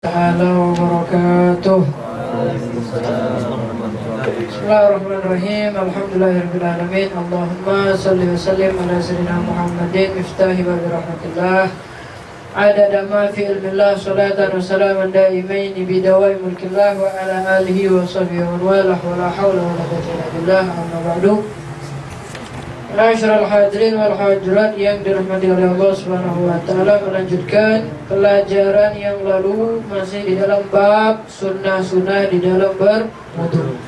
Ta'ala wa barakatuh. Bismillahirrahmanirrahim. Alhamdulillahirabbil alamin. Allahumma shalli wa sallim ala sayyidina Muhammadin miftahi babi rahmatillah. Adada ma fi ilmillah salatan wa salaman daimain bidawai mulkillah wa ala alihi wa sahbihi wa wala wa la hawla wa la quwwata illa billah. Amma ba'du. Ma'asyiral hadirin wal hadirat yang dirahmati oleh Allah Subhanahu wa taala, melanjutkan pelajaran yang lalu masih di dalam bab sunnah-sunnah di dalam berwudu.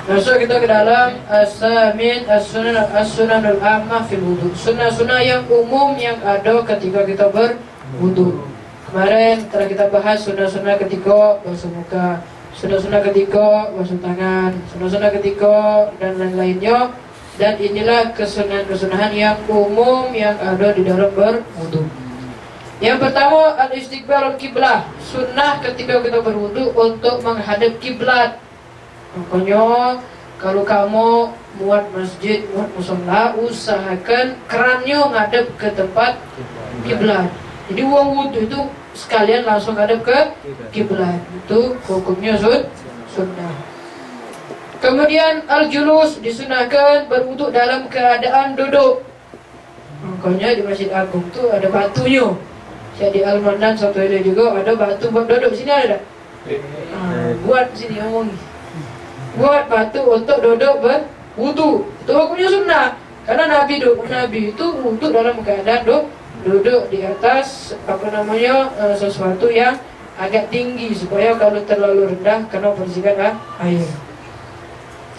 Masuk kita ke dalam as-samin as-sunanul ammah fil wudu. Sunnah-sunnah yang umum yang ada ketika kita berwudu. Kemarin telah kita bahas sunnah-sunnah ketika basuh muka, sunnah-sunnah ketika basuh tangan, sunnah-sunnah ketika dan lain-lainnya. Dan inilah kesunahan-kesunahan yang umum yang ada di dalam berwudu. Yang pertama, al-istiqbalul kiblah. Sunnah ketika kita berwudu untuk menghadap kiblat. Makanya kalau kamu muat masjid, muat mushola, usahakan kerannya ngadep ke tempat kiblat. Jadi uang wudu itu sekalian langsung ngadep ke kiblat. Itu hukumnya sunnah. Kemudian al-julus, disunahkan berwudu dalam keadaan duduk. Makanya di Masjid Agung tu ada batunya. Jadi Al-Mandan satu area juga ada batu buat duduk. Sini ada tak? Buat sini ngomong. Buat batu untuk duduk berwudu. Itu hukumnya sunnah. Karena Nabi itu wudu dalam keadaan duduk di atas sesuatu yang agak tinggi, supaya kalau terlalu rendah kena bersihkan air.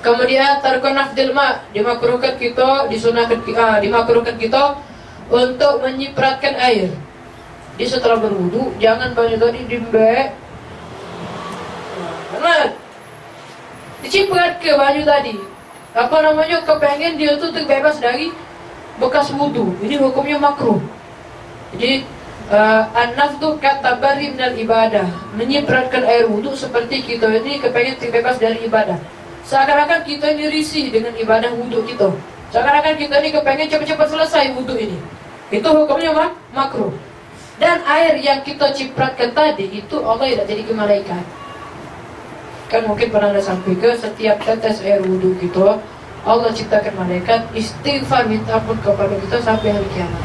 Kemudian tarkun nafdil ma, dimakruhkan kita, dimakruhkan kita untuk menyipratkan air. Di setelah berwudu jangan banyak tadi dimbek. Karena diciprat ke baju tadi. Kepengen dia tuh terbebas dari bekas wudu. Ini hukumnya makruh. Jadi an-nafdu katabari minal ibadah. Menyipratkan air wudu seperti kita ini kepengen terbebas dari ibadah. Seakan-akan kita ini risih dengan ibadah wudhu kita. Seakan-akan kita ini kepengen cepat-cepat selesai wudhu ini. Itu hukumnya makruh. Dan air yang kita cipratkan tadi itu Allah tidak jadi malaikat. Kan mungkin pernah ada sampai ke setiap tetes air wudhu kita, Allah ciptakan malaikat istighfar minta ampun kepada kita sampai hari kiamat.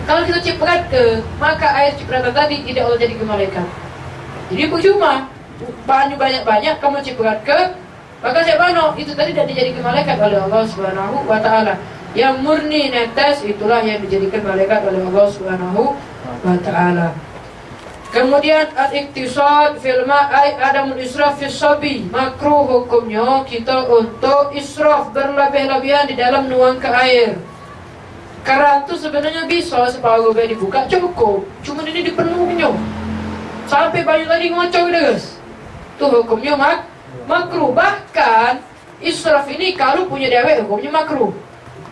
Kalau kita ciprat ke, maka air cipratan tadi tidak Allah jadi malaikat. Jadi percuma banyak-banyak kamu ciprat ke, maka siapa itu tadi tidak dijadikan malaikat oleh Allah Subhanahu wa taala. Yang murni netes itulah yang dijadikan malaikat oleh Allah Subhanahu wa taala. Kemudian al-iktisad fil ma'i adamul israf fis sabi. Makruh hukumnya kita untuk israf, berlebih-lebihan di dalam nuangkan air. Keran itu sebenarnya bisa separuh dibuka cukup. Cuma ini dipenuhinya sampai baju tadi ngocok guys. Itu hukumnya makruh. Bahkan israf ini kalau punya dewek hukumnya makruh.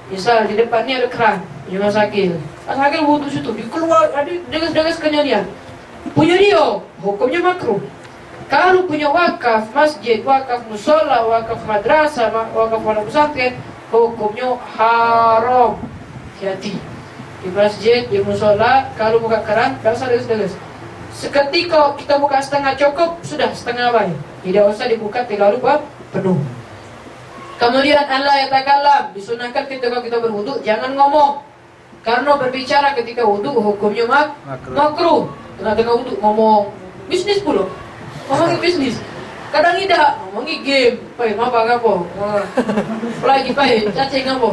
Misal di depannya ada keran punya Mas Akil wudu situ dikeluar ada degas-degas kenyalian punya dia, hukumnya makruh. Kalau punya wakaf masjid, wakaf musola, wakaf madrasah, wakaf pondok pesantren, hukumnya haram. Hati di masjid, di musola, kalau buka keran gak usah degas-degas. Seketika kita buka setengah cukup, sudah setengah baik. Tidak usah dibuka terlalu penuh. Kemudian Allah yatakallam, disunahkan ketika kita berwudu jangan ngomong. Karena berbicara ketika wudu hukumnya makruh. Tengah-tengah wudu ngomong bisnis pula. Ngomongin bisnis. Kadang tidak ngomongin game. Pai, apa? Lagi pai, cacing apa?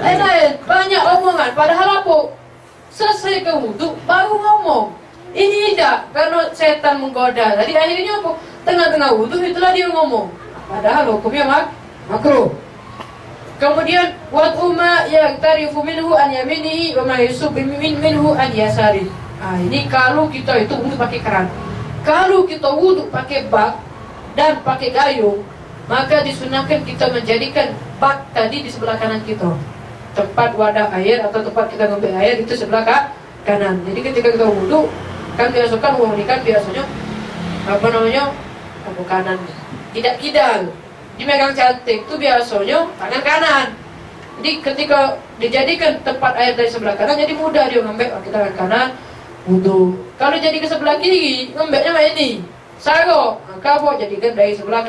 Lain-lain, banyak omongan padahal apa? Selesai ke wudu baru ngomong. Ini tidak, karena setan menggoda. Jadi akhirnya apa? Tengah-tengah wudu itulah dia ngomong. Padahal hukumnya makruh. Kemudian wat umma yaqtarifu minhu an yaminihi wa ma yusub minhu an yasari. Ini kalau kita itu wudu pakai keran. Kalau kita wudu pakai bak dan pakai gayung, maka disunahkan kita menjadikan bak tadi di sebelah kanan kita. Tempat wadah air atau tempat kita ngambil air itu sebelah kanan. Jadi ketika kita wudu kan biasakan uang ini kan biasanya tangan kanan tidak kidal dimegang cantik itu biasanya tangan kanan. Jadi ketika dijadikan tempat air dari sebelah kanan jadi mudah dia ngambil pakai tangan kanan. wudu. Kalau jadi ke sebelah kiri, ngembeknya macam ini. Sarok, maka apa jadikan dari sebelah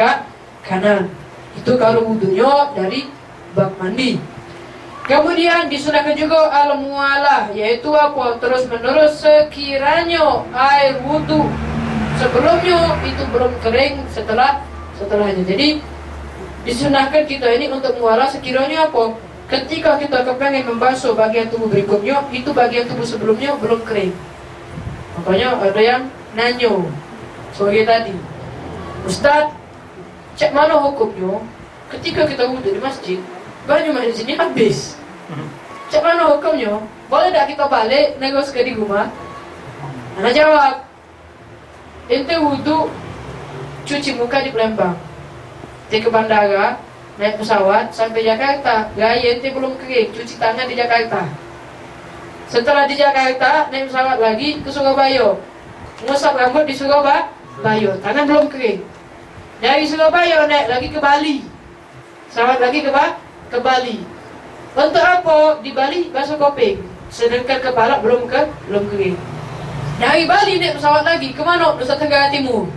kanan. Itu kalau wudunya dari bab mandi. Kemudian disunahkan juga al-mualah, yaitu apa? Terus menerus sekiranya air wudu sebelumnya itu belum kering setelahnya. Jadi disunahkan kita ini untuk mualah sekiranya apa? Ketika kita kepengen membasuh bagian tubuh berikutnya, itu bagian tubuh sebelumnya belum kering. Makanya ada yang nanyo sebagai tadi, Ustaz, cek mana hukumnya ketika kita wudu di masjid, baju di sini habis. Cek mana hukumnya? Boleh tak kita balik negos ke di rumah? Anak jawab, ente wudu cuci muka di Palembang, ke bandara, naik pesawat sampai Jakarta, gaya ente belum kering, cuci tangan di Jakarta. Setelah di Jakarta, naik pesawat lagi ke Surabaya, ngusap rambut di Surabaya, tangan belum kering. Dari Surabaya naik lagi ke Bali, pesawat lagi ke Bali. Untuk apa? Di Bali basuh kopeng, sedangkan kepala belum kering. Dari Bali naik pesawat lagi ke mana? Nusa Tenggara Timur.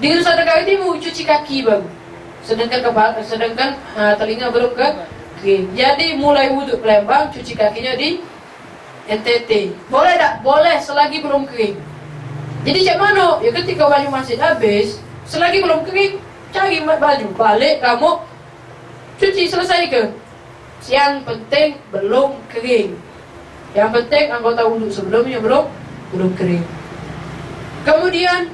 Di Nusa Tenggara Timur cuci kaki bang, sedangkan telinga belum kering. Jadi mulai wudhu Palembang, cuci kakinya di NTT. Boleh tak? Boleh selagi belum kering. Jadi cak mana? Ya ketika baju masih habis, selagi belum kering, cari baju, balik kamu cuci, selesai ke? Yang penting belum kering. Yang penting anggota wudhu sebelumnya belum kering. Kemudian,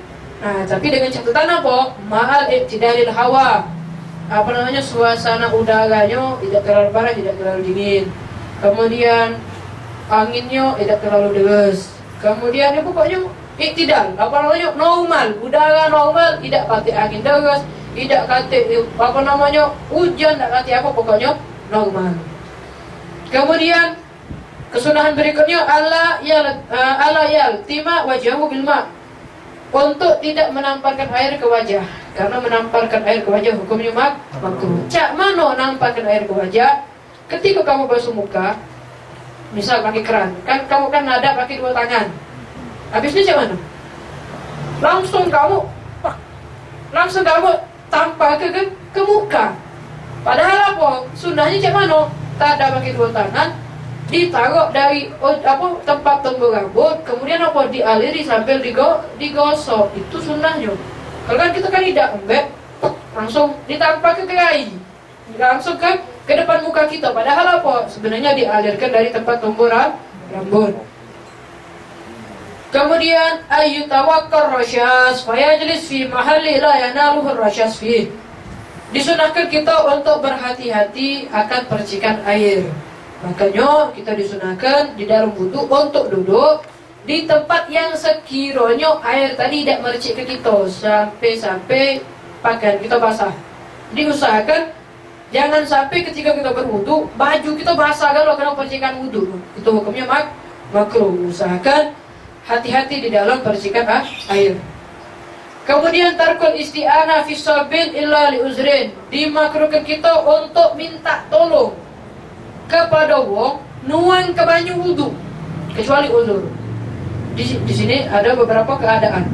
tapi dengan catatan apa? Ma'al i'tidalil hawa. Suasana udaranya tidak terlalu panas, tidak terlalu dingin. Kemudian anginnya tidak terlalu deras. Kemudian pokoknya i'tidal, normal, udara normal, tidak kate angin deras, tidak kate hujan, tidak kate apa, pokoknya normal. Kemudian kesunahan berikutnya ala yal tima wajhahu bil ma, untuk tidak menamparkan air ke wajah, karena menamparkan air ke wajah hukumnya makruh. Cak mana namparkan air ke wajah? Ketika kamu basuh muka, misal pakai keran, kan kamu kan ada pakai dua tangan. Habisnya cak mana? Langsung kamu tampar ke muka. Padahal apa? Sunnahnya cak mana? Tak ada pakai dua tangan, ditaruh dari tempat tumbuh rambut, kemudian dialiri sambil digosok. Itu sunnahnya. Kalau kan kita kan tidak langsung ditampar ke gerai, langsung ke depan muka kita. Padahal apa? Sebenarnya dialirkan dari tempat tumbuh rambut. Kemudian ayyutawakkar rasyas fayajlis fi mahalli la yanaluhu rasyas fi. Disunahkan kita untuk berhati-hati akan percikan air. Makanya kita disunahkan di dalam wudu untuk duduk di tempat yang sekiranya air tadi tidak mercik ke kita sampai pakaian kita basah. Diusahakan jangan sampai ketika kita berwudu baju kita basah kalau kena percikan wudu. Itu hukumnya makruh. Usahakan hati-hati di dalam percikan air. Kemudian tarkul isti'anah fi shalbin illa li uzrin. Dimakruhkan kita untuk minta tolong kepada wong nuang ke banyu wudu kecuali uzur. Di sini ada beberapa keadaan.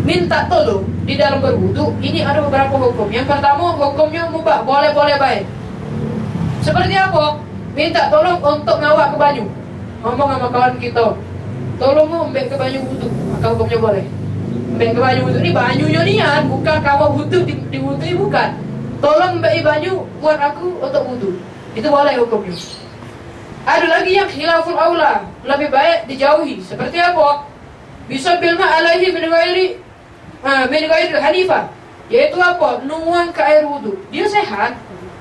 Minta tolong di dalam berwudu ini ada beberapa hukum. Yang pertama hukumnya mubah, boleh-boleh baik. Seperti apa? Minta tolong untuk ngawak ke banyu. Ngomong sama kawan kita, tolong mbek ke banyu wudu, maka hukumnya boleh. Mbek ke banyu wudu ini banyunya nian, bukan kawak wudu di wudu ini bukan. Tolong mbek banyu buat aku untuk wudu. Itu boleh hukumnya. Ada lagi yang khilaful aula, lebih baik dijauhi. Seperti apa? Bisa bilma alaihi min ghairi hanifah, yaitu apa? Nuang ke air wudu. Dia sehat,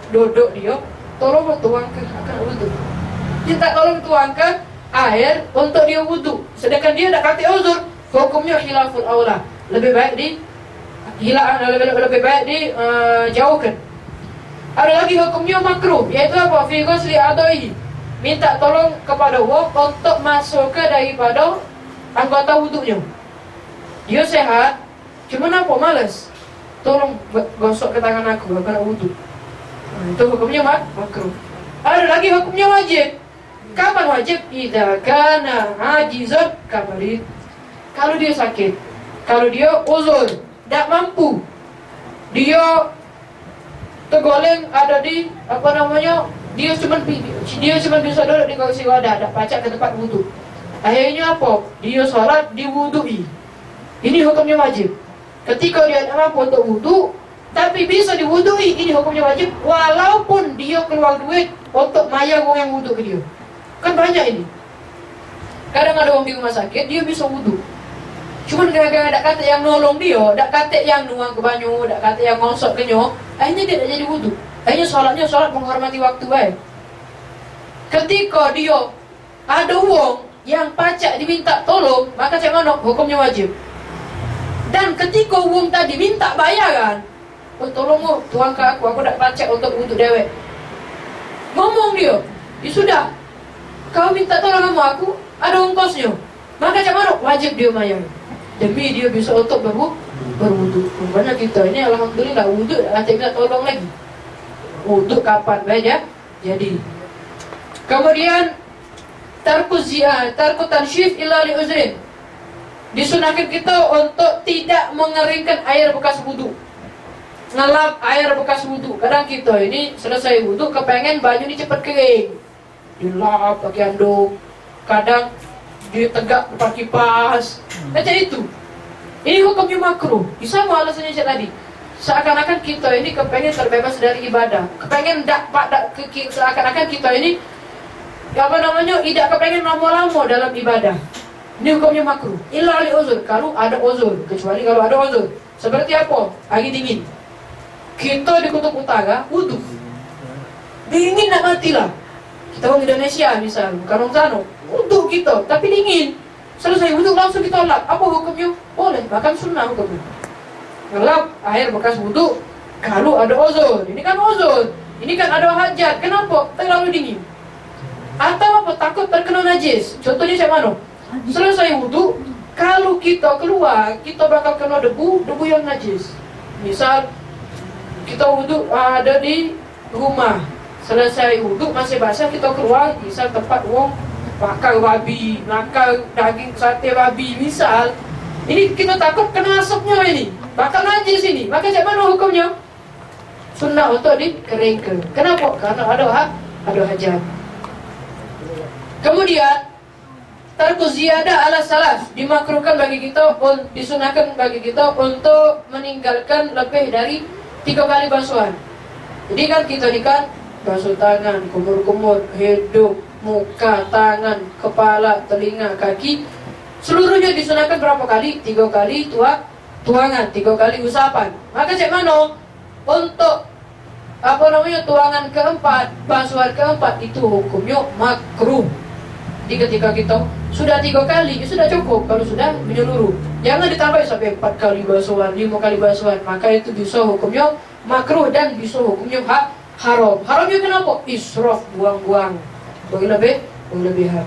duduk dia, tolong tuang ke wudu. Minta tolong tuang ke air untuk dia wudu. Sedangkan dia tak kata uzur, hukumnya khilaful aula. Lebih baik dijauhkan. Ada lagi hukumnya makruh, yaitu apa? Fi ghusli adaihi, minta tolong kepada wong untuk masuk ke daripada anggota wudunya. Dia sehat, cuma apa malas, tolong gosok ke tangan aku, kena wudu. Itu hukumnya makruh. Ada lagi hukumnya wajib. Kapan wajib? Idza kana ajizan kamarid. Kalau dia sakit, kalau dia uzur, tidak mampu, dia tergoleng ada di dia cuma bisa duduk di kursi wadah, tidak pacak ke tempat wudu. Akhirnya apa? Dia sholat diwudui. Ini hukumnya wajib. Ketika dia tidak mampu untuk wudu, tapi bisa diwudui, ini hukumnya wajib. Walaupun dia keluar duit untuk bayar orang yang wudu ke dia. Kan banyak ini. Kadang ada orang di rumah sakit, dia bisa wudu. Cuman gara-gara tak kata yang nolong dia, tak kata yang nuang ke banyu, tak kata yang ngosok ke nyo, akhirnya dia tak jadi wudu. Akhirnya sholat menghormati waktu baik. Ketika dia ada uang yang pacak diminta tolong, maka cak mana hukumnya wajib. Dan ketika uang tadi minta bayaran, oh tolong tuang ke aku tak pacak untuk dewek. Ngomong dia, ya sudah, kau minta tolong sama aku, ada ongkosnya. Maka cak mana wajib dia bayar. Demi dia bisa untuk berwudu. Karena kita ini alhamdulillah wudu tak minta tolong lagi. Wudu kapan saja jadi. Kemudian tarku tansyif illa li uzrin. Disunahkan kita untuk tidak mengeringkan air bekas wudu. Ngelap air bekas wudu. Kadang kita ini selesai wudu kepengen baju ini cepat kering. Dilap pakai handuk. Kadang ditegak depan kipas. Macam itu. Ini hukumnya makruh. Sama alasannya tadi. Seakan-akan kita ini kepengen terbebas dari ibadah. Kepengen seakan-akan kita ini tidak kepengen lama-lama dalam ibadah. Ini hukumnya makruh. Illa li uzur, kalau ada uzur, kecuali kalau ada uzur. Seperti apa? Hari dingin. Kita di kutub utara wudu. Dingin nak matilah. Kita orang Indonesia misal, bukan orang sana. Wudu kita, tapi dingin. Selesai wudu langsung kita lap. Apa hukumnya? Boleh, bahkan sunnah hukumnya. Ngelap air bekas wudu kalau ada uzur. Ini kan uzur. Ini kan ada hajat. Kenapa? Terlalu dingin. Atau apa? Takut terkena najis. Contohnya macam mana? Selesai wudu, kalau kita keluar, kita bakal kena debu yang najis. Misal kita wudu ada di rumah, selesai wudu masih basah, kita keluar, misal tempat wong bakar babi, nakar daging sate babi, misal ini kita takut kena asapnya ini, bakal najis ini. Maka macam mana hukumnya? Sunnah untuk dikeringkan. Kenapa? Karena ada hajat. Kemudian tarku ziyadah ala salaf, dimakruhkan bagi kita, disunahkan bagi kita untuk meninggalkan lebih dari 3 kali basuhan. Jadi kan kita ini kan basuh tangan, kumur-kumur, hidung, muka, tangan, kepala, telinga, kaki, seluruhnya disunahkan berapa kali? 3 kali tuangan, 3 kali usapan. Maka cek mana untuk tuangan keempat, basuhan keempat itu hukumnya makruh. Jadi ketika kita sudah 3 kali, sudah cukup. Kalau sudah menyeluruh, jangan ditambah sampai 4 kali basuhan, 5 kali basuhan. Maka itu bisa hukumnya makruh dan bisa hukumnya haram. Haramnya kenapa? Israf, buang-buang, berlebihan.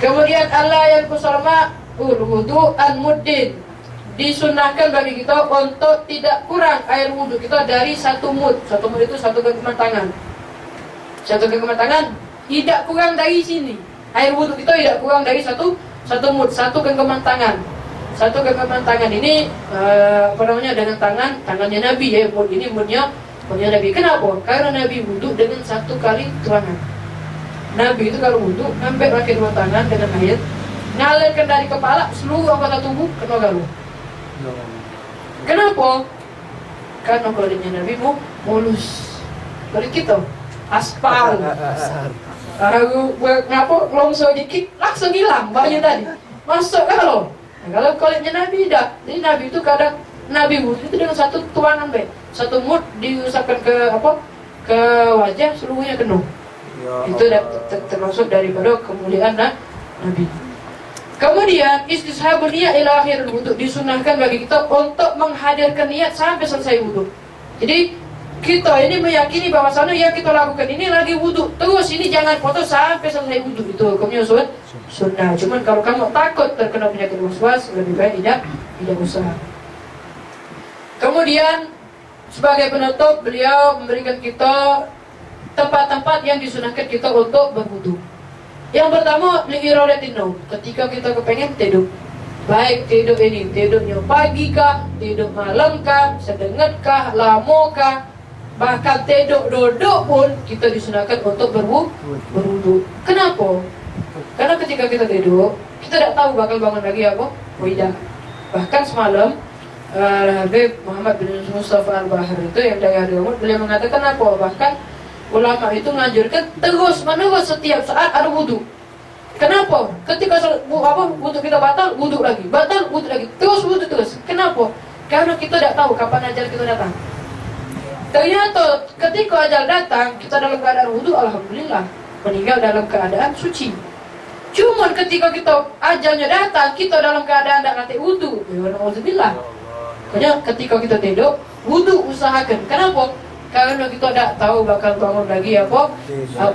Kemudian Allah yang kusarma wudu an muddin, disunahkan bagi kita untuk tidak kurang air wudu kita dari 1 mud. 1 mud itu 1 genggaman tangan. 1 genggaman tangan tidak kurang dari sini. Air wudu kita tidak kurang dari 1 mud, 1 genggaman tangan. 1 genggaman tangan ini dengan tangannya Nabi ya. Mud ini mudnya Nabi. Kenapa? Karena Nabi wudu dengan 1 kali tuangan. Nabi itu kalau wudu ngambil pakai 2 tangan dengan air, ngalirkan dari kepala seluruh anggota tubuh kena galuh. Kenapa? Karena badannya Nabi mulus. Balik kita aspal. Ngapa longsor dikit langsung hilang banyak tadi. Masuk kalau kulitnya Nabi tidak. Jadi Nabi itu kadang Nabi wudu itu dengan 1 tuangan 1 mud diusapkan ke wajah, seluruhnya penuh. Itu termasuk daripada kemuliaan Nabi. Kemudian istishabun niat ila akhirul wudu, disunahkan bagi kita untuk menghadirkan niat sampai selesai wudu. Jadi kita ini meyakini bahwasannya yang kita lakukan ini lagi wudu, terus ini jangan foto sampai selesai wudu. Itu hukumnya sunnah. Cuman kalau kamu takut terkena penyakit waswas, lebih baik tidak usah. Kemudian sebagai penutup, beliau memberikan kita tempat-tempat yang disunahkan kita untuk berwudu. Yang pertama, li'iradatin naum. Ketika kita kepengen tidur, baik tidur ini, tidurnya pagi kah, tidur malam kah, sedengat kah, lama kah, bahkan tidur duduk pun kita disunahkan untuk berwudu. Kenapa? Karena ketika kita tidur, kita tidak tahu bakal bangun lagi apa, tidak. Bahkan semalam Habib Muhammad bin Mustafa Al-Bahar itu yang dari Hadramut, beliau mengatakan apa? Bahkan ulama itu menganjurkan terus menerus setiap saat ada wudu. Kenapa? Ketika wudu kita batal, wudu lagi, terus wudu terus. Kenapa? Karena kita tidak tahu kapan ajal kita datang. Ternyata ketika ajal datang, kita dalam keadaan wudu, alhamdulillah, meninggal dalam keadaan suci. Cuman ketika kita ajalnya datang, kita dalam keadaan tidak kata wudu, alhamdulillah. Makanya ketika kita tidur, wudu usahakan. Kenapa? Karena kita tidak tahu bakal bangun lagi apa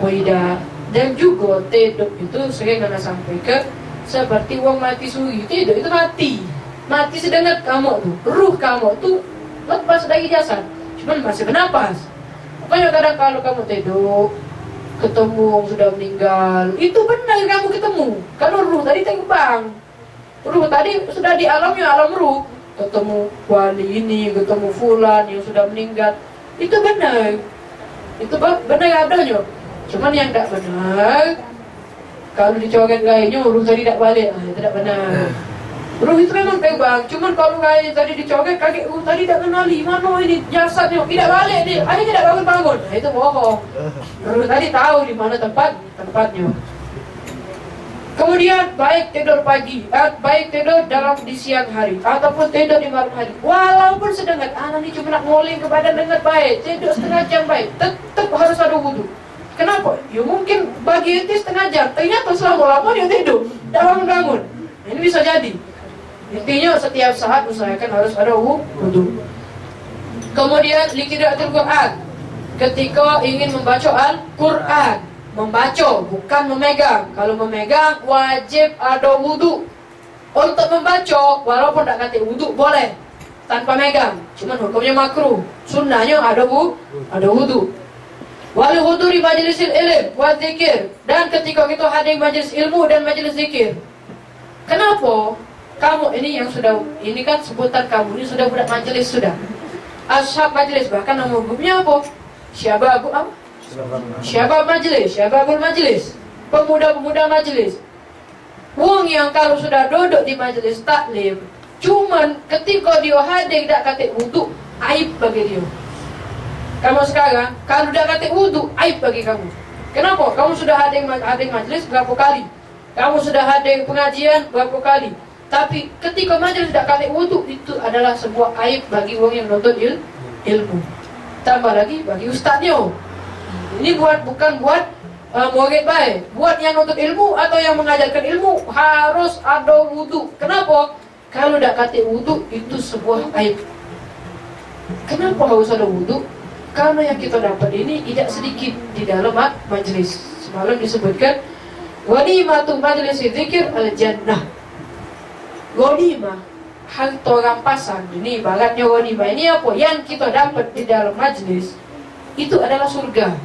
tidak. Dan juga tidur itu sering kena sampai ke seperti wong mati suri. Tidur itu mati sedengat kamu tuh, ruh kamu tuh lepas dari jasad, cuman masih bernapas. Makanya kadang kalau kamu tidur ketemu yang sudah meninggal, itu benar kamu ketemu. Kalau ruh tadi terbang, ruh tadi sudah di alam ruh, ketemu wali ini, ketemu fulan yang sudah meninggal, itu benar. Itu benar adanya. Cuman yang tidak benar, kalau dicoret gayanya ruh tadi tidak balik, itu tidak benar. Ruh itu memang terbang, cuman kalau gayanya tadi dicoret, kakek ruh tadi tidak kenali mana ini jasadnya, tidak balik dia, akhirnya tidak bangun. Nah, itu bohong. Ruh tadi tahu di mana tempatnya. Kemudian baik tidur pagi, baik tidur di siang hari ataupun tidur di malam hari, walaupun sedengat, anak ini cuma nak ngoling ke badan dengan baik, tidur setengah jam baik, tetap harus ada wudu. Kenapa? Ya mungkin bagi itu setengah jam, ternyata selama lama dia tidur, tidak bangun. Ini bisa jadi. Intinya setiap saat usahakan harus ada wudu. Kemudian liqiraatul Quran. Ketika ingin membaca Al-Quran, membaca bukan memegang. Kalau memegang wajib ada wudu. Untuk membaca walaupun tidak kata wudu boleh tanpa megang, cuman hukumnya makruh. Sunnahnya ada wudu. Wal huduri majlisil ilm wa zikir, dan ketika kita hadir majlis ilmu dan majlis zikir. Kenapa? Kamu ini yang sudah, ini kan sebutan kamu ini sudah budak majlis sudah. Ashab majlis, bahkan nama grupnya apa? Syabab majlis, pemuda-pemuda majlis. Wong yang kalau sudah duduk di majlis taklim, cuman ketika dia hadir tidak kata wudu, aib bagi dia. Kamu sekarang, kalau tidak kata wudu, aib bagi kamu. Kenapa? Kamu sudah hadir majlis berapa kali? Kamu sudah hadir pengajian berapa kali? Tapi ketika majlis tidak kata wudu, itu adalah sebuah aib bagi orang yang menuntut ilmu. Tambah lagi bagi ustadznya. Ini bukan buat murid baik. Buat yang menuntut ilmu atau yang mengajarkan ilmu harus ada wudu. Kenapa? Kalau tidak kata wudu, itu sebuah aib. Kenapa harus ada wudu? Karena yang kita dapat ini tidak sedikit di dalam majlis. Semalam disebutkan ghanimatu majlis zikir al-jannah. Ghanimah, harta rampasan. Ini ibaratnya ghanimah. Ini apa? Yang kita dapat di dalam majlis itu adalah surga.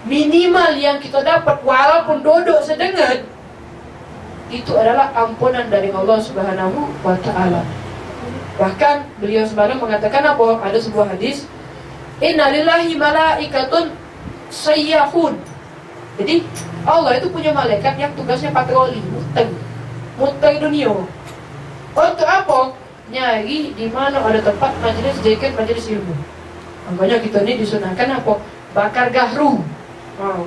Minimal yang kita dapat walaupun duduk sedengat, itu adalah ampunan dari Allah Subhanahu wa ta'ala. Bahkan beliau semalam mengatakan apa? Ada sebuah hadis, inna lillahi malaikatun sayyahun. Jadi Allah itu punya malaikat yang tugasnya patroli, muter dunia. Untuk apa? Nyari di mana ada tempat majelis zikir, majelis ilmu. Makanya kita ini disunahkan apa? Bakar gahru,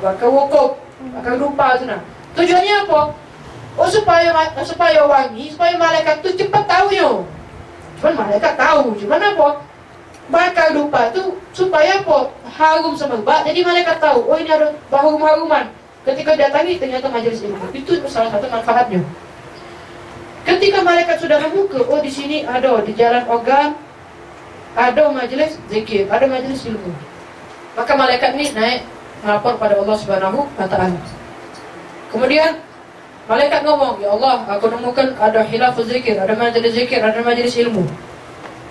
bakar wukuf, bakar dupa itu nah. Tujuannya apa? Oh supaya wangi, supaya malaikat itu cepat tahu yo. Cuman malaikat tahu, cuman apa? Bakar dupa itu supaya apa? Harum semerbak, jadi malaikat tahu. Oh ini ada harum-haruman. Ketika datangi ternyata majelis ilmu. Itu salah satu manfaatnya. Ketika malaikat sudah membuka, oh di sini ada di jalan Ogan, ada majelis zikir, ada majelis ilmu. Maka malaikat ini naik melapor pada Allah Subhanahu wa ta'ala. Kemudian malaikat ngomong, ya Allah, aku nemukan ada hilafuz zikir, ada majelis ilmu.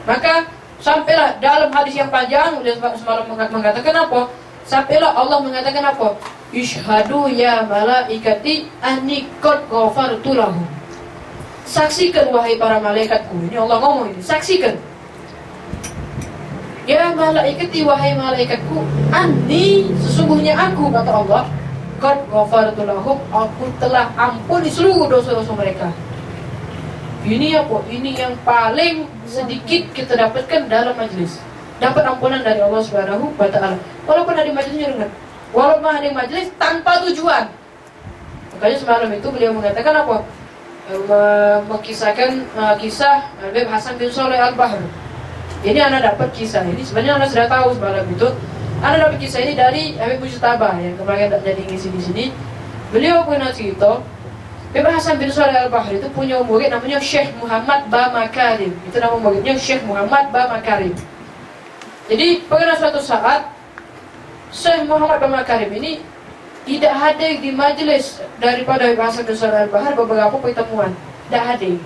Maka sampailah dalam hadis yang panjang, beliau semalam mengatakan apa? Sampailah Allah mengatakan apa? Ishhadu ya malaikati anni qad ghafartu lahum. Saksikan wahai para malaikatku. Ini Allah ngomong ini, saksikan. Ya malaikati wahai malaikatku, anni sesungguhnya aku, kata Allah, qad ghafartu lahum, aku telah ampuni seluruh dosa-dosa mereka. Ini apa? Ini yang paling sedikit kita dapatkan dalam majelis. Dapat ampunan dari Allah Subhanahu wa taala. Walaupun ada majelisnya dengar. Walaupun ada majelis tanpa tujuan. Makanya semalam itu beliau mengatakan apa? Mengisahkan kisah Habib Hasan bin Shalih Al-Bahr. Ini anak dapat kisah ini. Sebenarnya anak sudah tahu semalam itu. Anak dapat kisah ini dari Habib Mujtaba yang kemarin jadi ngisi di sini. Beliau pernah cerita, Habib Hasan bin Shalih Al-Bahr itu punya murid namanya Syekh Muhammad Ba Makarim. Itu nama muridnya Syekh Muhammad Ba Makarim. Jadi pernah suatu saat Syekh Muhammad Ba Makarim ini tidak hadir di majelis daripada Habib Hasan bin Shalih Al-Bahr beberapa pertemuan. Tidak hadir.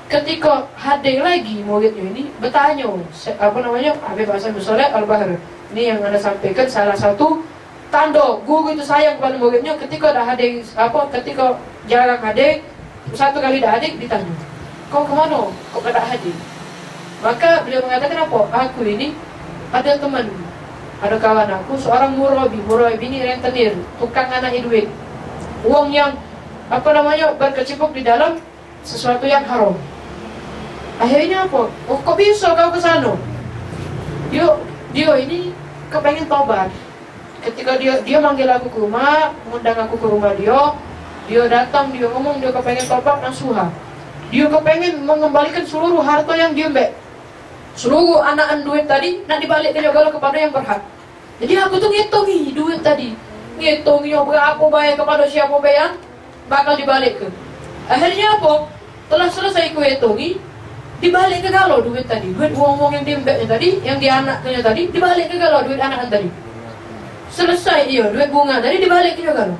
Ketika hadir lagi muridnya ini bertanya, apa namanya, Habib Hasan bin Shalih Al-Bahr. Ini yang Anda sampaikan salah satu tanda guru itu sayang kepada muridnya. Ketika dah hadir, ketika jarang hadir, satu kali dah hadir, ditanya, kau kemana? Kau tidak hadir? Maka beliau mengatakan apa? Aku ini ada teman, ada kawan aku, seorang murabi ini rentenir, tukang anak duit, uang yang berkecimpung di dalam sesuatu yang haram. Akhirnya apa? Oh, kok bisa kau ke sana? Dia ini kepengen tobat. Ketika dia manggil aku ke rumah, mengundang aku ke rumah dia datang, dia ngomong dia kepengen tobat nasuha. Dia kepengen mengembalikan seluruh harta yang dia mbek. Seluruh anak duit tadi nak dibalikkan juga kepada yang berhak. Jadi aku tuh ngitungi duit tadi, ngitungnya berapa bayar kepada siapa bayar bakal dibalik ke. Akhirnya apa? Telah selesai ku hitungi, dibalik ke galau duit tadi, duit uang yang diembeknya tadi, yang dianaknya tadi, dibalik ke galau duit anak tadi. Selesai duit bunga tadi dibalik ke galau.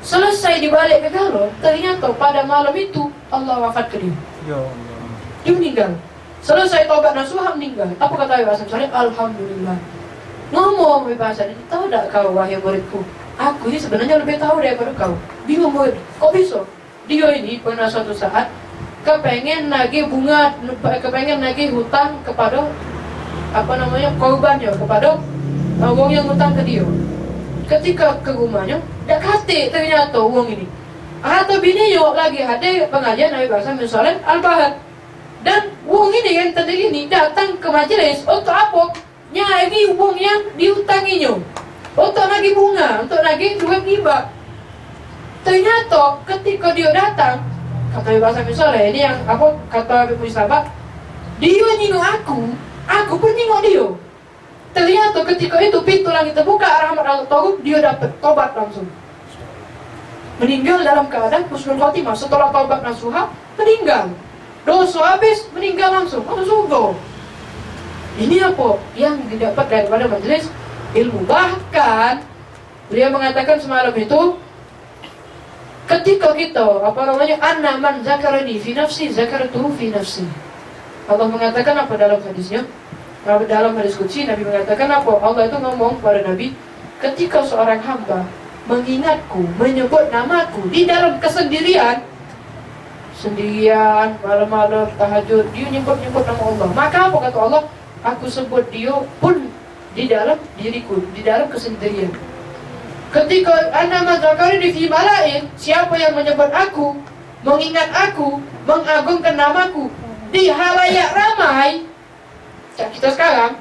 Selesai dibalik ke galau, ternyata pada malam itu Allah wafat ke dia. Ya Allah. Dia meninggal. Selesai taubat nasuha meninggal. Apa kata Habib Hasan Shalih? Alhamdulillah. Ngomong Habib Hasan ini, tahu tak kau wahai muridku, aku ini sebenarnya lebih tahu daripada kau. Bingung murid, kok bisa? Dia ini pernah suatu saat kepengen nagih bunga, kepengen nagih hutang kepada korbannya, kepada uang yang hutang ke dia. Ketika ke rumahnya, tak kate ternyata uang ini. Atau bininya lagi hadir pengajian Habib Hasan bin Shalih Al-Bahr. Dan uang ini yang tadi ini datang ke majelis untuk apa? Nyari uang yang diutanginya, untuk nagih bunga, untuk nagih duit riba. Ternyata ketika dia datang, kata Habib Hasan bin Shalih, ini yang kata Habib Mujtaba, dia nyinggung aku pun nyinggung dia. Ternyata ketika itu pintu langit terbuka, rahmat Allah turun, dia dapat tobat langsung. Meninggal dalam keadaan husnul khotimah. Setelah tobat nasuha, meninggal. Dosa habis, meninggal langsung. Masuk surga. Ini apa? Yang didapat daripada majelis ilmu. Bahkan beliau mengatakan semalam itu, ketika kita anna man zakarani fi nafsi zakartuhu fi nafsi. Allah mengatakan apa dalam hadisnya? Dalam hadis qudsi Nabi mengatakan apa? Allah itu ngomong kepada Nabi, ketika seorang hamba mengingatku, menyebut namaku di dalam kesendirian, malam-malam tahajud, dia nyebut nama Allah. Maka apa kata Allah? Aku sebut dia pun di dalam diriku, di dalam kesendirian. Ketika ana mazakari fi malain, siapa yang menyebut aku, mengingat aku, mengagungkan namaku di halayak ramai. Kita sekarang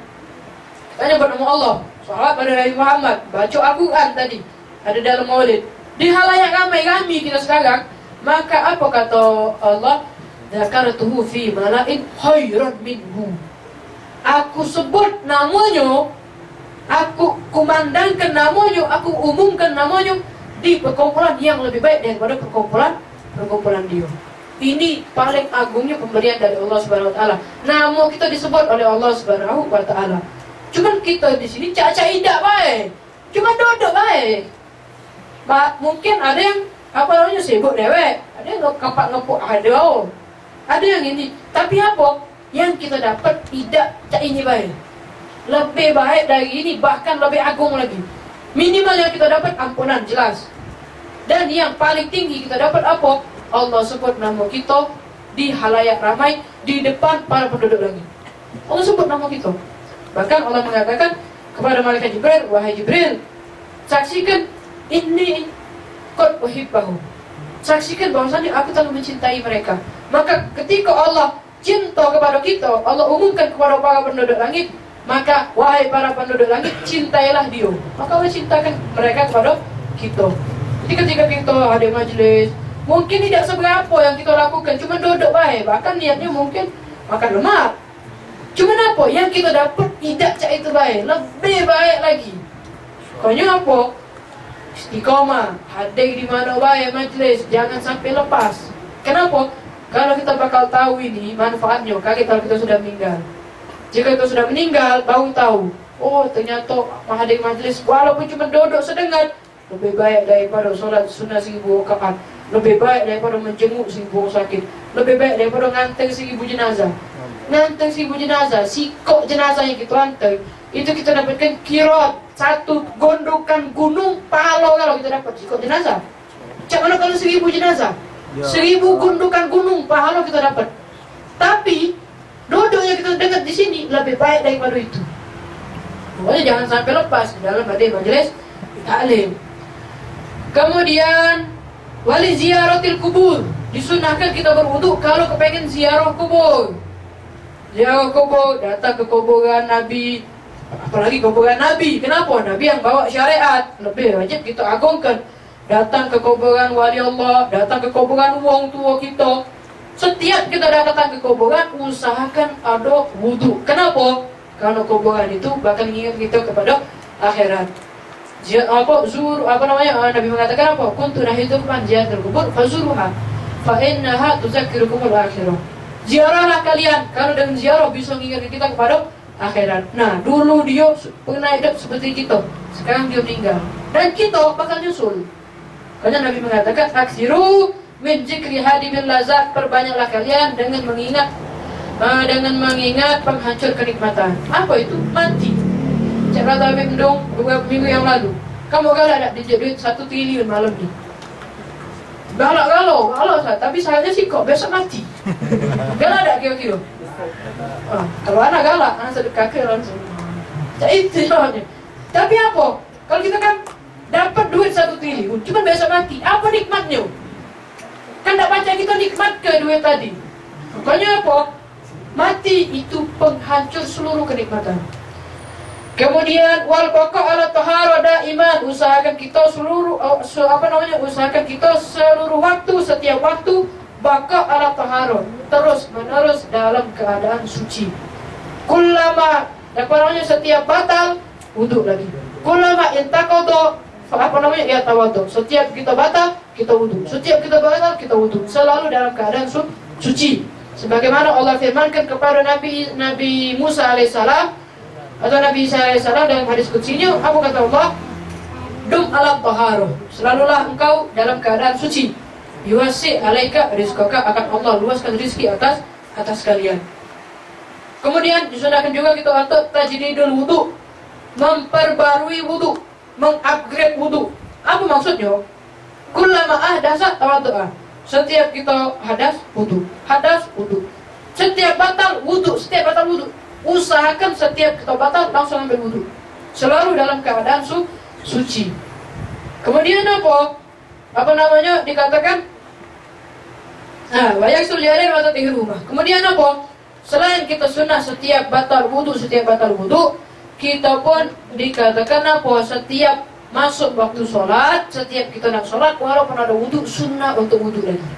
kita nyebut nama Allah, salat pada Nabi Muhammad, baca Al-Quran tadi, ada dalam maulid, di halayak ramai kita sekarang. Maka apa kata Allah? Dzakartuhu fi malain khairan minhu. Aku sebut namanya, aku kumandangkan namanya, aku umumkan namanya di perkumpulan yang lebih baik daripada perkumpulan dia. Ini paling agungnya pemberian dari Allah Subhanahu wa taala. Nama kita disebut oleh Allah Subhanahu wa taala. Cuman kita di sini cak-cak indah baik. Cuma duduk baik. Mungkin ada yang sibuk dewek, ada yang ngepuk ada yang ini. Tapi apa yang kita dapat tidak cak ini baik. lebih baik dari ini, bahkan lebih agung lagi. Minimal yang kita dapat ampunan, jelas. Dan yang paling tinggi kita dapat apa? Allah sebut nama kita di halayak ramai, di depan para penduduk langit. Allah sebut nama kita. Bahkan Allah mengatakan kepada malaikat Jibril, wahai Jibril, saksikan ini qad uhibbahu. Saksikan bahwasanya aku telah mencintai mereka. Maka ketika Allah cinta kepada kita, Allah umumkan kepada para penduduk langit, maka wahai para penduduk langit, cintailah dia. Maka Allah cintakan mereka kepada kita. Jadi ketika kita ada majlis, mungkin tidak seberapa yang kita lakukan, cuma duduk baik, bahkan niatnya mungkin makan lemak. Cuma apa yang kita dapat tidak cak itu baik, lebih baik lagi. Pokoknya apa? Istiqomah, hadir di mana baik majlis, jangan sampai lepas. Kenapa? Kalau kita bakal tahu ini manfaatnya, kalau kita sudah meninggal. Jika kita sudah meninggal, baru tahu. Oh, ternyata hadir majlis walaupun cuma duduk sedengar, lebih baik daripada solat sunnah 1000 rakaat, lebih baik daripada menjenguk 1000 sakit, lebih baik daripada ngantar 1000 jenazah. Ngantar 1000 jenazah, sikok jenazah yang kita hantar, itu kita dapatkan kirot satu gondokan gunung pahala kalau kita dapat sikok jenazah. Cak mana kalau 1000 jenazah? 1000 gundukan gunung pahala kita dapat. Tapi duduk yang kita dengar di sini lebih baik daripada itu. Pokoknya jangan sampai lepas dalam hadir majelis taklim. Kemudian wali ziaratil kubur, disunahkan kita berwudu kalau kepengen ziarah kubur. Ziarah kubur, datang ke kuburan Nabi, apalagi kuburan Nabi. Kenapa? Nabi yang bawa syariat, lebih wajib kita agungkan. Datang ke kuburan wali Allah, datang ke kuburan wong tua kita. Setiap kita datang ke kuburan, usahakan ada wudu. Kenapa? Karena kuburan itu bakal mengingat kita kepada akhirat. Nabi mengatakan apa? Kuntu nahidukum an ziyaratil kubur fazuruha fa innaha tuzakkirukumul akhirah. Ziarahlah kalian, karena dengan ziarah bisa mengingat kita kepada akhirat. Nah, dulu dia pernah hidup seperti kita, sekarang dia meninggal, dan kita bakal nyusul. Karena Nabi mengatakan, aksiru min zikri hadibil lazat, perbanyaklah kalian dengan mengingat penghancur kenikmatan. Apa itu? Mati. Cak kata Habib Ndong beberapa minggu yang lalu, kamu galak tak dijak duit 1 triliun malam ni? Galak Ustaz, tapi saya sih kok besok mati. Galak tak kira-kira? Kalau anak galak, anak sedekah ke langsung. Cak itu jawabnya. Tapi apa? Kalau kita kan dapat duit 1 triliun, cuma besok mati, apa nikmatnya? Kan tak baca kita nikmat ke duit tadi. Pokoknya apa? Mati itu penghancur seluruh kenikmatan. Kemudian wal baqa ala taharah daiman, usahakan kita usahakan kita seluruh waktu, setiap waktu baqa ala taharah, terus menerus dalam keadaan suci. Kullama, setiap batal wudu lagi. Kullama intaqada ya tawadhu. Setiap kita batal, kita wudu. Setiap kita batal, kita wudu. Selalu dalam keadaan suci. Sebagaimana Allah firmankan kepada Nabi Musa alaihissalam atau Nabi Isa alaihissalam dalam hadis qudsinya, apa kata Allah? Dum ala taharah, selalulah engkau dalam keadaan suci. Yuwasi alaika rizqaka, akan Allah luaskan rizki atas kalian. Kemudian disunahkan juga kita untuk tajdidul wudu, memperbarui wudu, mengupgrade wudu. Apa maksudnya? Kullama ahdasa tawaddu'a, setiap kita hadas wudu. Setiap batal wudu, usahakan setiap kita batal langsung ambil wudu. Selalu dalam keadaan suci. Kemudian dikatakan banyak sulianin atau tinggi rumah. Kemudian apa? Selain kita sunnah setiap batal wudu, kita pun dikatakan setiap masuk waktu sholat, setiap kita nak sholat, walaupun ada wudu, sunnah untuk wudu lagi.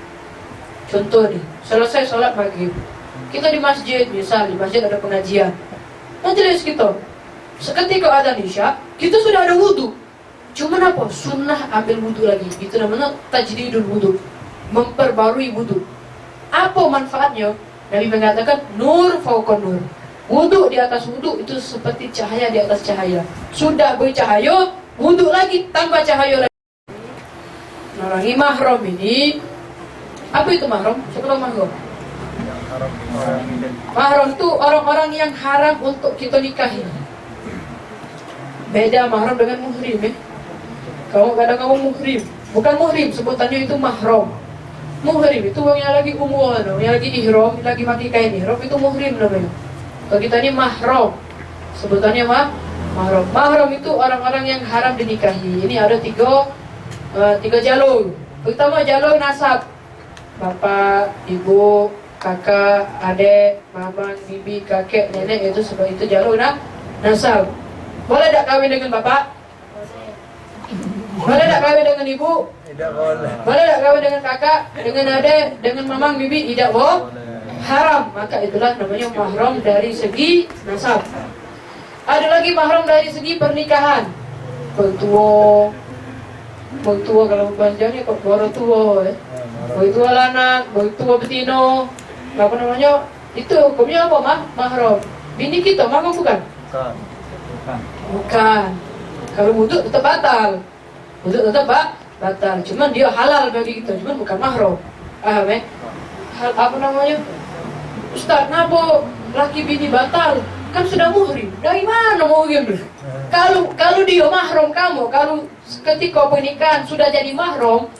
Contoh nih, selesai sholat maghrib, kita di masjid, misal di masjid ada pengajian, majelis kita, seketika adzan isya, kita sudah ada wudu, cuman sunnah ambil wudu lagi. Itu namanya tajdidul wudu, memperbarui wudu. Apa manfaatnya? Nabi mengatakan nur fauqa nur, wudu di atas wudu itu seperti cahaya di atas cahaya. Sudah bercahaya, wudu lagi tambah cahaya lagi. Menarangi mahram ini, apa itu mahram? Siapa tahu mahram? Mahram itu orang-orang yang haram untuk kita nikahi. Beda mahram dengan muhrim ya. Kalau kadang ngomong muhrim, bukan muhrim, sebutannya itu mahram. Muhrim itu yang lagi umur, yang lagi ihram, yang lagi pakai kain ihram itu muhrim namanya. Kalau kita ini mahram, sebutannya mahram. Mahram itu orang-orang yang haram dinikahi. Ini ada tiga jalur. Pertama jalur nasab, bapak, ibu, kakak, adik, mama, bibi, kakek, nenek, itu sebab itu jalur nasab. Boleh tak kawin dengan bapak? Boleh tak kawin dengan ibu? Tidak boleh. Boleh tak kawin dengan kakak, dengan adik, dengan mamang, bibi? Tidak boleh. Haram. Maka itulah namanya mahram dari segi nasab. Ada lagi mahram dari segi pernikahan. Bertua kalau bahasanya kok baru tua ya. Bertua lanak, bertua betino. Apa namanya? Itu hukumnya apa mahram? Bini kita mahram bukan? Bukan. Kalau wudhu tetap batal. Wudhu tetap batal. Cuman dia halal bagi kita, cuman bukan mahram. Paham ya? Apa namanya? Ustaz, kenapa laki bini batal? Kan sudah muhrim. Dari mana muhrim? Kalau dia mahram kamu, kalau ketika pernikahan sudah jadi mahram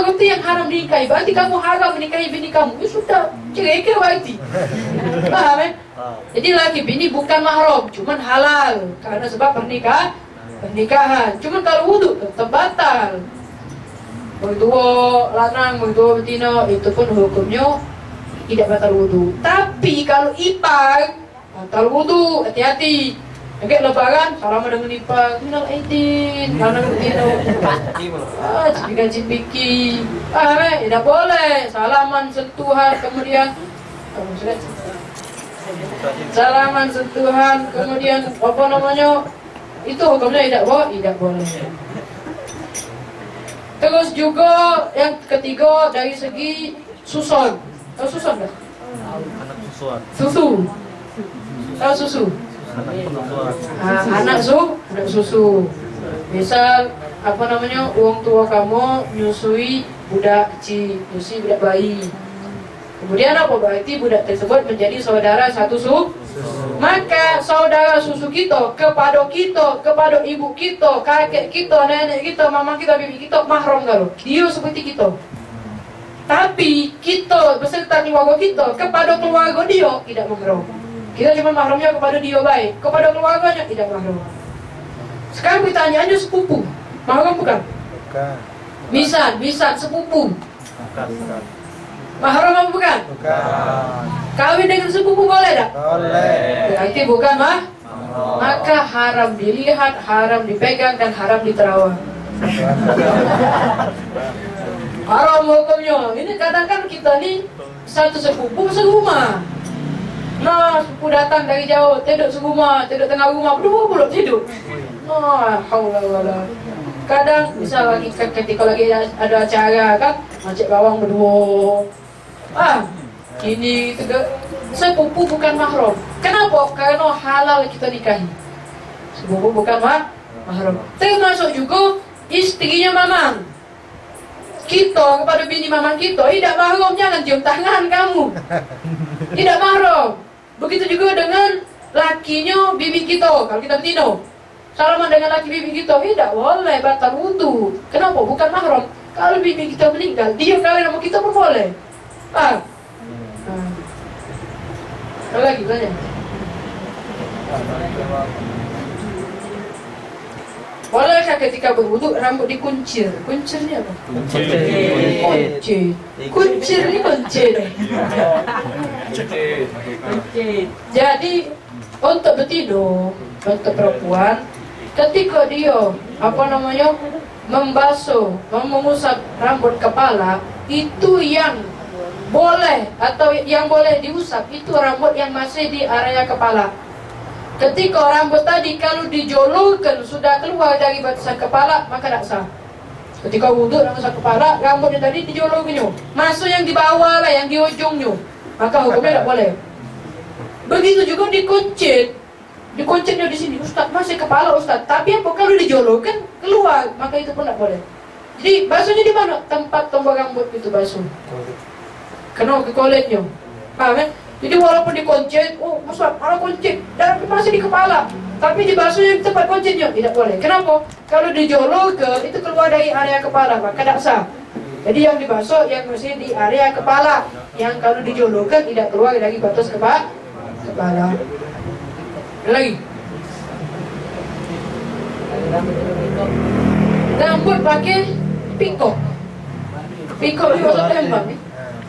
itu yang haram dinikahi. Berarti kamu haram menikahi bini kamu. Ya sudah, cerai berarti. Paham ya? Jadi laki bini bukan mahram, cuman halal karena sebab pernikahan. Cuman kalau wudhu tetap batal. Bertua lanang, bertua betina itu pun hukumnya tidak batal wudhu. Tapi kalau ipar batal wudhu, hati-hati. Kayak lebaran, salaman dengan ipar, minal aidin, lanang betina. Cipika-cipiki. Tidak boleh. Salaman, sentuhan, kemudian salaman, sentuhan, kemudian apa namanya? Itu hukumnya tidak boleh. Terus juga yang ketiga dari segi susun. Tahu susun enggak? Susu. Tahu susu? Anak susu. Misal apa namanya? Uang tua kamu nyusui budak kecil, nyusui budak bayi. Kemudian apa? Berarti budak tersebut menjadi saudara satu maka saudara susu kita, kepada ibu kita, kakek kita, nenek kita, mama kita, bibi kita mahram kalau dia seperti kita. Tapi kita beserta keluarga kita kepada keluarga dia tidak mahram. Kita cuma mahramnya kepada dia baik, kepada keluarganya tidak mahram. Sekarang pertanyaannya sepupu, mahram bukan? Bukan. Bisa sepupu. Bukan. Mahram apa bukan? Bukan. Kawin dengan sepupu boleh tak? Boleh. Berarti bukan maka haram dilihat, haram dipegang, dan haram diterawang. Haram hukumnya. Ini kadang kan kita nih satu sepupu serumah. Nah, sepupu datang dari jauh, tidur serumah, tidur tengah rumah, berdua tidur. Nah, haulah. Kadang misal lagi ketika lagi ada acara kan, macet bawang berdua. Ini sepupu bukan mahram. Kenapa? Karena halal kita nikahi. Sepupu bukan mahram. Termasuk juga istrinya mamang. Kita kepada bini mamang kita tidak mahram, jangan cium tangan kamu. Tidak mahram. Begitu juga dengan lakinya bibi kita, kalau kita betino. Salaman dengan laki bibi kita tidak boleh, batal wudhu. Kenapa? Bukan mahram. Kalau bibi kita meninggal, dia kawin sama kita pun boleh. Apa lagi tanya? Bolehkah ketika berwudu rambut dikuncir? Kuncir ni apa? Kuncir ni kuncir. Jadi untuk betina, untuk perempuan, ketika dia membasuh, mengusap rambut kepala, itu yang boleh atau yang boleh diusap itu rambut yang masih di area kepala. Ketika rambut tadi kalau dijolokkan sudah keluar dari batasan kepala, maka tak sah. Ketika wudhu batasan kepala, rambutnya tadi dijoloknya, masuk yang di bawah lah, yang di ujungnya, maka hukumnya tak boleh. Begitu juga dikuncitnya di sini, Ustaz masih kepala Ustaz, tapi apa kalau dijolokkan keluar, maka itu pun tak boleh. Jadi basuhnya di mana? Tempat tombol rambut itu basuh. Kena ke kulitnya. Paham kan? Jadi walaupun dikuncit, Ustaz, kalau kuncit, dan masih di kepala, Tapi dibasuh yang tempat kuncinya tidak boleh. Kenapa? Kalau dijolokan itu keluar dari area kepala, maka tidak sah. Jadi yang dibasuh yang mesti di area kepala. Yang kalau dijolokan tidak keluar dari batas kepala. Lagi. Rambut pakai pikok. Pikok itu maksudnya tembak.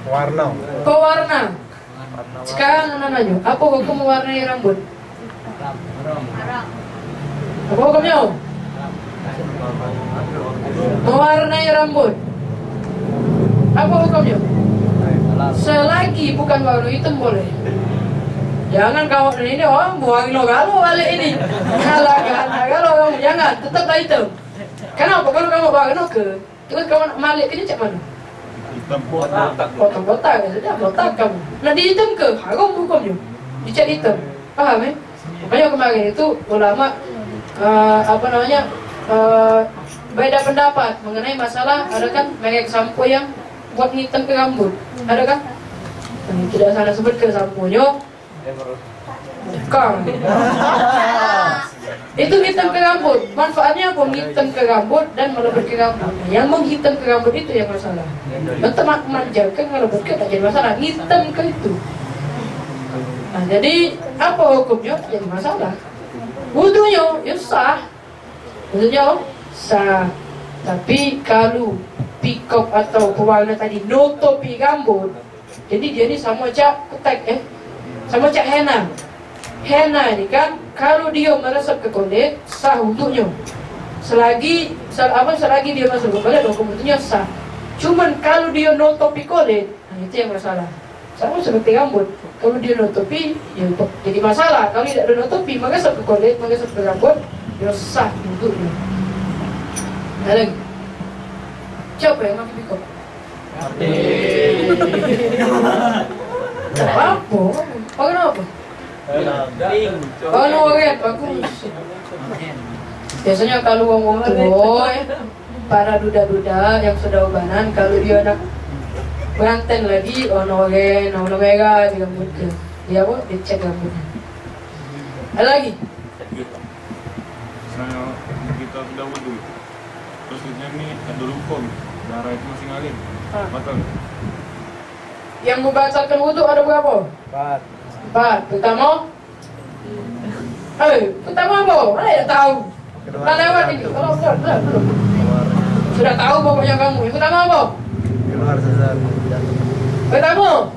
Warna. Pewarna. Sekarang nanya, apa hukum mewarnai rambut? Apa hukumnya? Mewarnai rambut. Apa hukumnya? Selagi bukan warna hitam boleh. Jangan kau ini buang lo kalau balik ini. Kalau kamu jangan tetaplah hitam. Kenapa? Kalau kamu bawa ke terus kamu balik ke cak mana? Botak ya sudah botak kamu. Nah dihitam ke haram hukumnya. Dicat hitam. Paham ya? Makanya kemarin itu ulama beda pendapat mengenai masalah ada kan merek sampo yang buat ngitem ke rambut. Ada kan? Tidak salah sebut ke samponya. Kang. Itu hitam ke rambut. Manfaatnya apa? Hitam ke rambut dan melebet ke rambut. Yang menghitam ke rambut itu yang masalah. Untuk manjakan melebet ke tak jadi masalah. Hitam ke itu. Nah, jadi apa hukumnya? Jadi masalah. Wudunya ya sah. Wudunya sah. Tapi kalau pikop atau pewarna tadi nutupi rambut, jadi dia ini sama cak ketek sama cak henna. Henna ini kan kalau dia meresap ke kulit sah wudhunya. Selagi dia masuk ke kulit hukumnya sah. Cuman kalau dia nutupi kulit, nah itu yang masalah. Sama seperti rambut. Kalau dia nutupi, ya jadi masalah. Kalau tidak nutupi, meresap ke kulit, meresap ke rambut, dia sah wudhunya. Ada lagi. Siapa yang pakai pikop? Apa? Pakai apa? Kalau orang bagus. Biasanya kalau ngomong tua, para duda-duda yang sudah ubanan, kalau dia nak beranten lagi, ono merah di rambutnya. Dia apa? Dicek rambutnya. Ada lagi? Misalnya kita sudah wudhu, terus ini ada rukun, darah itu masih ngalir, batal. Yang membatalkan wudhu ada berapa? 4. Pertama apa? Mana yang tahu? Tak lewat ini. Kalau belum. Sudah tahu pokoknya kamu. Yang pertama apa? Keluar sesuatu. Pertama.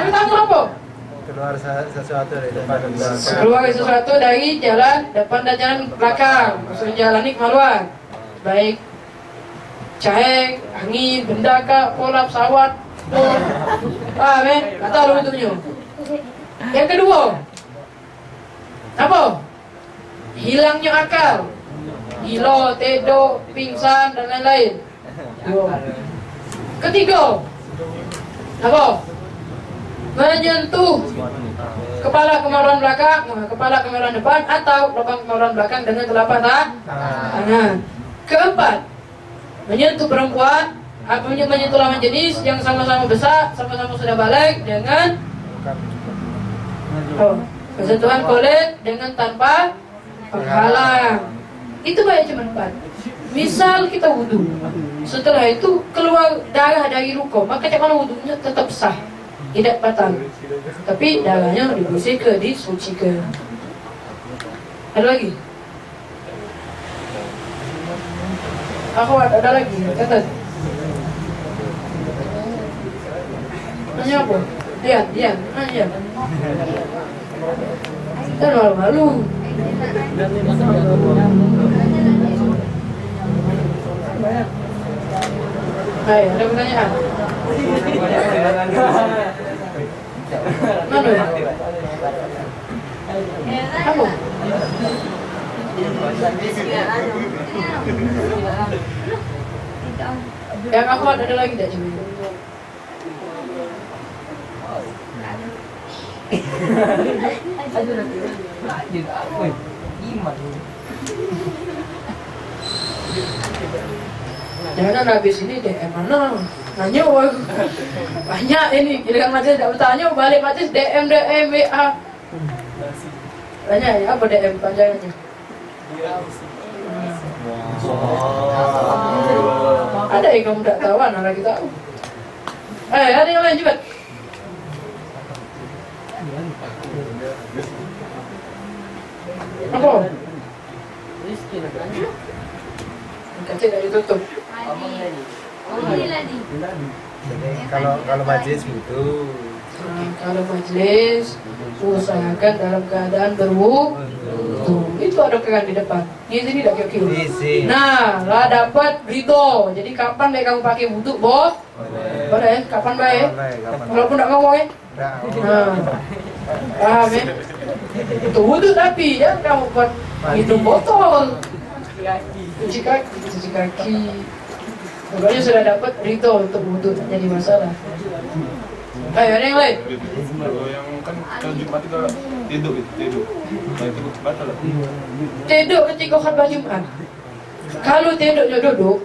Pertama apa? Keluar sesuatu dari depan dan belakang. Keluar sesuatu dari jalan depan dan jalan belakang. Maksudnya jalan ini kemaluan. Baik cahaya, angin, benda kah, pola pesawat. Paham ya? Tak tahu bentuknya. Yang kedua, apa? Hilangnya akal, gila, tedok, pingsan dan lain-lain. Ketiga, apa? Menyentuh kepala kemaluan belakang, kepala kemaluan depan atau lubang kemaluan belakang dengan telapak tangan. Keempat, menyentuh perempuan, menyentuh lawan jenis yang sama-sama besar, sama-sama sudah balik dengan bersentuhan kulit dengan tanpa penghalang. Itu banyak cuma 4. Misal kita wudhu, setelah itu keluar darah dari luka, maka cak mana wudhunya tetap sah, tidak batal. Tapi darahnya dibersihkan, disucikan. Ada lagi? Akhwat, ada lagi? Catat. Nanya apa? Dian, nanya. Kan malu-malu. Hai, ada pertanyaan? Mana? Apa? Yang akhwat ada lagi tak cuma? Jangan habis ini DM mana? Nanya banyak ini. Giliran majlis tidak bertanya, balik majlis DM WA. Tanya ya, apa DM panjangannya? Ada yang kamu tidak tahu, anak lagi tahu. Ada yang lain cepat. Apa? Kaca tidak ditutup. Jadi kalau majelis butuh. Kalau majelis usahakan dalam keadaan berwudu. Itu ada kan di depan. Ini tidak kira-kira. Nah, lah dapat berito. Jadi kapan deh kamu pakai wudu, Bos? Boleh. Kapan baik? Walaupun tidak ngomong ya. Nah, paham ya? Itu wudu tapi ya kamu buat minum botol. Cuci kaki. Pokoknya sudah dapat rito untuk wudu, jadi masalah. Ayo, ada yang lain? Kalau yang kan kalau Jumat itu tidur. Nah itu batal lah. Tidur ketika khutbah Jumat. Kalau tidurnya duduk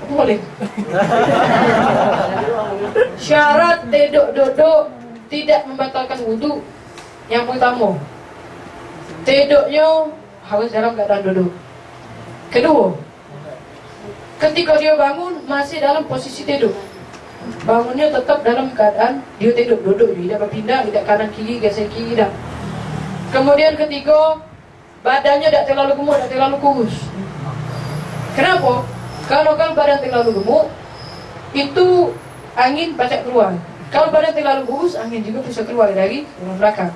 apa boleh? Syarat tidur duduk tidak membatalkan wudu. Yang pertama, tidurnya harus dalam keadaan duduk. Kedua, ketika dia bangun masih dalam posisi tidur. Bangunnya tetap dalam keadaan dia tidur, duduk, tidak berpindah, tidak kanan kiri, geser kiri, tidak. Kemudian ketiga, badannya tidak terlalu gemuk, tidak terlalu kurus. Kenapa? Kalau badan terlalu gemuk, itu angin pacak keluar. Kalau badan terlalu kurus, angin juga bisa keluar dari belakang.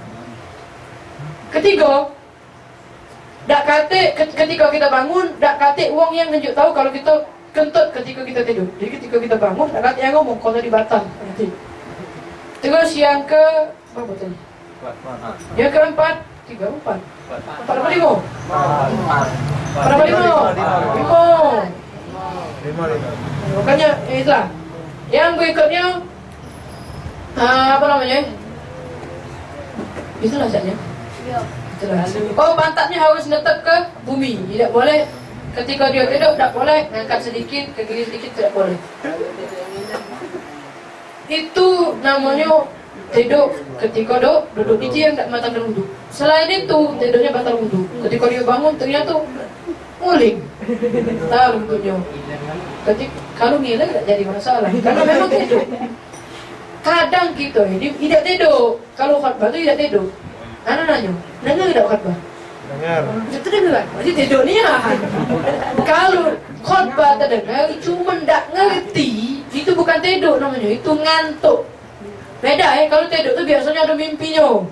Ketiga, dak kate ketika kita bangun, dak kate uang yang tunjuk tahu kalau kita kentut ketika kita tidur. Jadi ketika kita bangun, dak kate yang ngomong kalau tadi batal. Terus yang ke apa tadi? Yang keempat, 4 apa 5? 5. Makanya itulah. Yang berikutnya apa namanya? Itulah saja. Oh, pantatnya harus netap ke bumi. Tidak boleh ketika dia tidur, tidak boleh ngangkat sedikit, ke kiri sedikit, tidak boleh. Itu namanya tidur ketika duduk itu yang tidak batalkan wudu. Selain itu tidurnya batal wudu. Ketika dia bangun ternyata nguling. Tahu wudhunya. Kalau ngiler tidak jadi masalah karena memang tidur. Kadang kita ini tidak tidur. Kalau khutbah itu tidak tidur. Anak nanya, dengar tidak khutbah? Dengar. Itu dengar, masih tidur nih ya. Kalau khutbah terdengar, cuma tidak ngerti, itu bukan tidur namanya, itu ngantuk. Beda ya, kalau tidur itu biasanya ada mimpinya.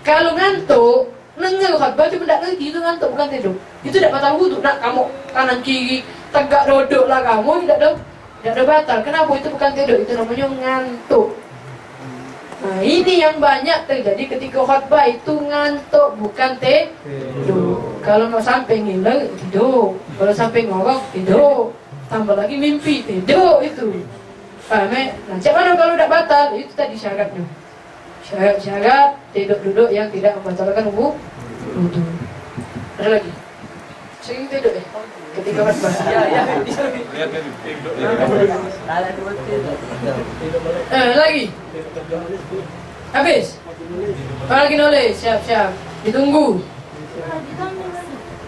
Kalau ngantuk, dengar khutbah cuma tidak ngerti, itu ngantuk bukan tidur. Itu tidak batal wudu. Nak kamu kanan kiri tegak duduk lah kamu, tidak ada batal. Kenapa? Itu bukan tidur, itu namanya ngantuk. Nah, ini yang banyak terjadi ketika khutbah itu ngantuk, bukan tidur. Kalau mau sampai ngiler, tidur. Kalau sampai ngorok, tidur. Tambah lagi mimpi, tidur itu. Paham ya? Nah, macam mana kalau tidak batal? Itu tadi syaratnya. Syarat tidur duduk yang tidak membatalkan wudu. Ada lagi? Sering tidur ya? Ketika khutbah. Lihat kan Lagi. Habis. Lagi nulis, siap. Ditunggu.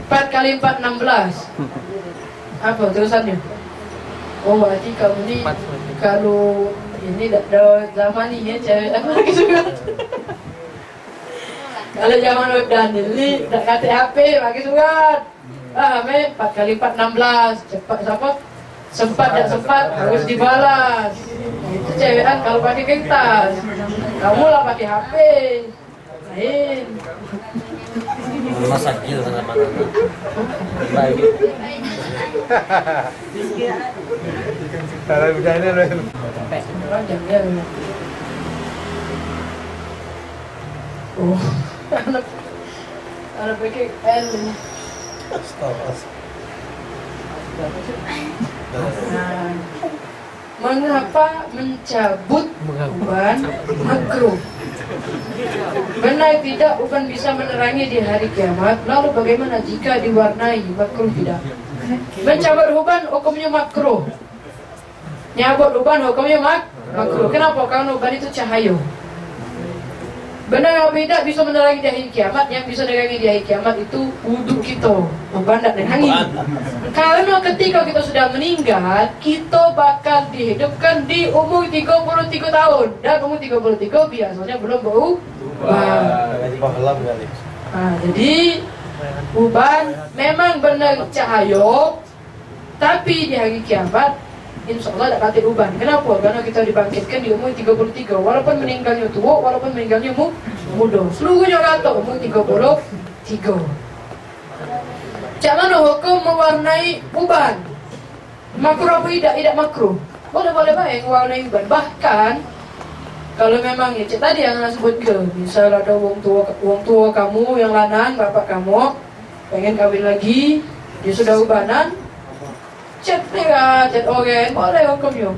4 kali 4 16. Apa terusannya? Oh, berarti kamu ni kalau ini tak ada zaman ni ya, cewek apa lagi suka. Kalau zaman web dan ini tak kata HP pakai surat. Paham ya? 4 kali 4 16. Cepat siapa? Sempat tak sempat harus dibalas. Itu cewekan kalau pakai kertas. Kamu lah pakai HP. Lain. Masa gil sama mana? Baik. Kalau begini loh. Jangan. Oh, anak pakai L. Nah, mengapa mencabut uban makruh? Benar tidak uban bisa menerangi di hari kiamat? Lalu bagaimana jika diwarnai makruh tidak? Mencabut uban hukumnya makruh. Nyabut uban hukumnya makruh. Kenapa? Karena uban itu cahaya. Benda yang tidak bisa menerangi di hari kiamat, yang bisa menerangi di hari kiamat itu wudhu kita, membandak dan angin. Karena ketika kita sudah meninggal, kita bakal dihidupkan di umur 33 tahun. Dan umur 33 biasanya belum berubah. Pahlam kali. Nah, jadi uban memang benar cahaya, tapi di hari kiamat insya Allah tidak kata uban. Kenapa? Karena kita dibangkitkan di umur 33. Walaupun meninggalnya tua, walaupun meninggalnya muda, seluruhnya kata umur 33. Cak mana hukum mewarnai uban? Makruh apa tidak? Tidak makruh. Boleh baik mewarnai uban. Bahkan kalau memang ya cak tadi yang saya sebut ke, misal ada wong tua kamu yang lanang, bapak kamu pengen kawin lagi, dia sudah ubanan, cat merah, cat oranye, boleh hukumnya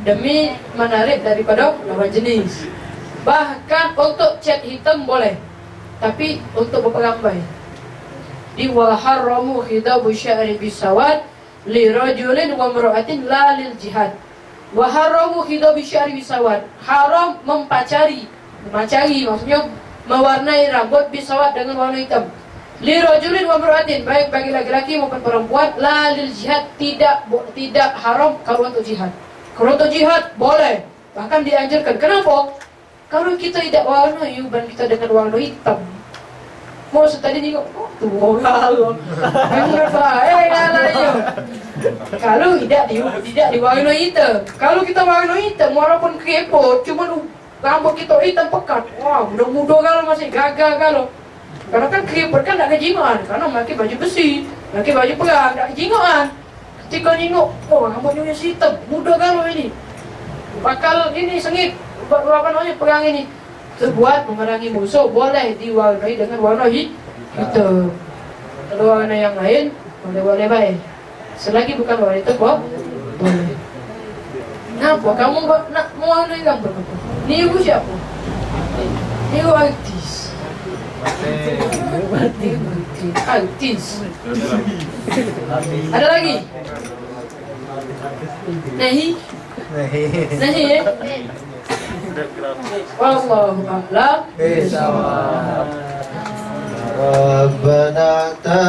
demi menarik daripada lawan jenis. Bahkan untuk cat hitam boleh, tapi untuk berperang baik. Di waharamu khidabu sya'ri bisawad li rajulin wa imra'atin la lil jihad. Waharamu khidabu sya'ri bisawad, haram memacari maksudnya mewarnai rambut bisawad dengan warna hitam. Li rajulin wa imra'atin, baik bagi laki-laki maupun perempuan, la lil jihad, tidak haram kalau untuk jihad. Kalau untuk jihad boleh, bahkan dianjurkan. Kenapa? Kalau kita tidak warnai uban kita dengan warna hitam, mau tadi juga tuh kalau enggak baik kalau tidak diwarnai hitam. Kalau kita warna hitam walaupun kepo, cuman rambut kita hitam pekat, wah muda-muda kalau masih gagah kalau. Karena kan creeper kan tidak kejingoan, karena pakai baju besi, pakai baju perang, tidak kejingoan. Ketika nengok, oh rambutnya hitam, muda kalau ini. Bakal ini sengit, apa namanya perang ini. Terbuat memerangi musuh, boleh diwarnai dengan warna hitam. Kalau warna yang lain, boleh baik. Selagi bukan warna itu, boleh. Kenapa? Kamu nak mewarnai gambar apa? Niru siapa? Niru artis. Artis. Ada lagi? Nahi ya? Wallahu a'lam. Rabbana